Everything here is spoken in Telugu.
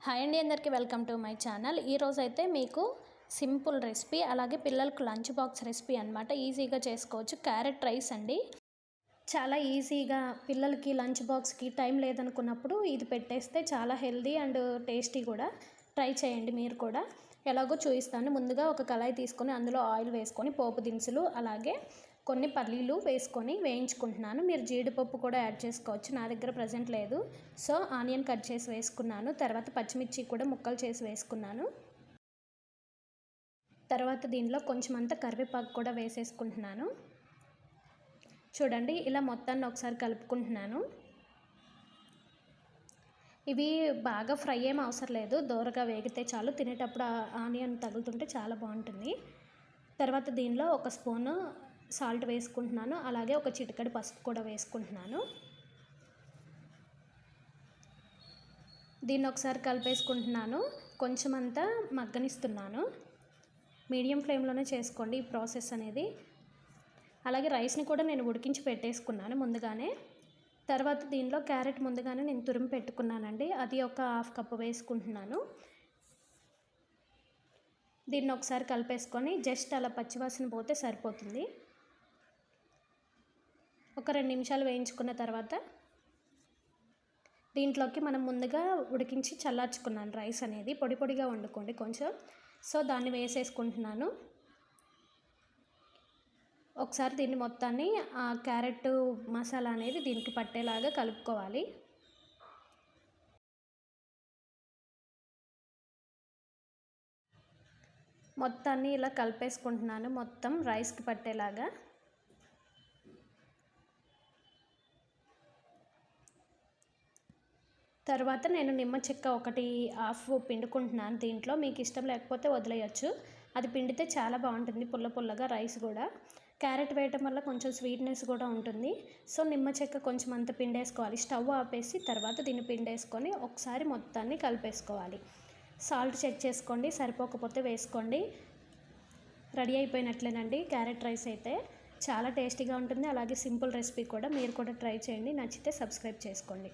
హాయ్ అండి, అందరికీ వెల్కమ్ టు మై ఛానల్. ఈరోజు అయితే మీకు సింపుల్ రెసిపీ, అలాగే పిల్లలకు లంచ్ బాక్స్ రెసిపీ అనమాట. ఈజీగా చేసుకోవచ్చు. క్యారెట్ రైస్ అండి. చాలా ఈజీగా పిల్లలకి లంచ్ బాక్స్కి టైం లేదనుకున్నప్పుడు ఇది పెట్టేస్తే చాలా హెల్దీ అండ్ టేస్టీ కూడా. ట్రై చేయండి మీరు కూడా. ఎలాగో చూపిస్తాను. ముందుగా ఒక కళాయి తీసుకొని అందులో ఆయిల్ వేసుకొని పోపు దినుసులు అలాగే కొన్ని పల్లీలు వేసుకొని వేయించుకుంటున్నాను. మీరు జీడిపప్పు కూడా యాడ్ చేసుకోవచ్చు. నా దగ్గర ప్రజెంట్ లేదు, సో ఆనియన్ కట్ చేసి వేసుకున్నాను. తర్వాత పచ్చిమిర్చి కూడా ముక్కలు చేసి వేసుకున్నాను. తర్వాత దీనిలో కొంచెం అంతా కరివేపాకు కూడా వేసేసుకుంటున్నాను. చూడండి, ఇలా మొత్తాన్ని ఒకసారి కలుపుకుంటున్నాను. ఇవి బాగా ఫ్రై ఏం అవసరం లేదు, దోరగా వేగితే చాలు. తినేటప్పుడు ఆనియన్ తగులుతుంటే చాలా బాగుంటుంది. తర్వాత దీనిలో ఒక స్పూను సాల్ట్ వేసుకుంటున్నాను. అలాగే ఒక చిటికెడు పసుపు కూడా వేసుకుంటున్నాను. దీన్ని ఒకసారి కలిపేసుకుంటున్నాను. కొంచెం అంతా మగ్గనిస్తున్నాను. మీడియం ఫ్లేమ్లోనే చేసుకోండి ఈ ప్రాసెస్ అనేది. అలాగే రైస్ని కూడా నేను ఉడికించి పెట్టేసుకున్నాను ముందుగానే. తర్వాత దీనిలో క్యారెట్ ముందుగానే నేను తురిమి పెట్టుకున్నానండి, అది ఒక హాఫ్ కప్ వేసుకుంటున్నాను. దీన్ని ఒకసారి కలిపేసుకొని జస్ట్ అలా పచ్చివాసన పోతే సరిపోతుంది. ఒక 2 నిమిషాలు వేయించుకున్న తర్వాత దీంట్లోకి మనం ముందుగా ఉడికించి చల్లార్చుకున్నాను రైస్ అనేది. పొడి పొడిగా వండుకోండి కొంచెం. సో దాన్ని వేసేసుకుంటున్నాను. ఒకసారి దీన్ని మొత్తాన్ని ఆ క్యారెట్ మసాలా అనేది దీనికి పట్టేలాగా కలుపుకోవాలి. మొత్తాన్ని ఇలా కలిపేసుకుంటున్నాను, మొత్తం రైస్కి పట్టేలాగా. తర్వాత నేను నిమ్మ చెక్క ఒకటి హాఫ్ పిండుకుంటున్నాను దీంట్లో. మీకు ఇష్టం లేకపోతే వదిలేయచ్చు. అది పిండితే చాలా బాగుంటుంది, పుల్ల పుల్లగా రైస్ కూడా. క్యారెట్ వేయటం వల్ల కొంచెం స్వీట్నెస్ కూడా ఉంటుంది. సో నిమ్మ చెక్క కొంచెం అంత పిండేసుకోవాలి. స్టవ్ ఆపేసి తర్వాత దీన్ని పిండేసుకొని ఒకసారి మొత్తాన్ని కలిపేసుకోవాలి. సాల్ట్ చెక్ చేసుకోండి, సరిపోకపోతే వేసుకోండి. రెడీ అయిపోయినట్లేనండి క్యారెట్ రైస్ అయితే. చాలా టేస్టీగా ఉంటుంది. అలాగే సింపుల్ రెసిపీ కూడా. మీరు కూడా ట్రై చేయండి. నచ్చితే సబ్స్క్రైబ్ చేసుకోండి.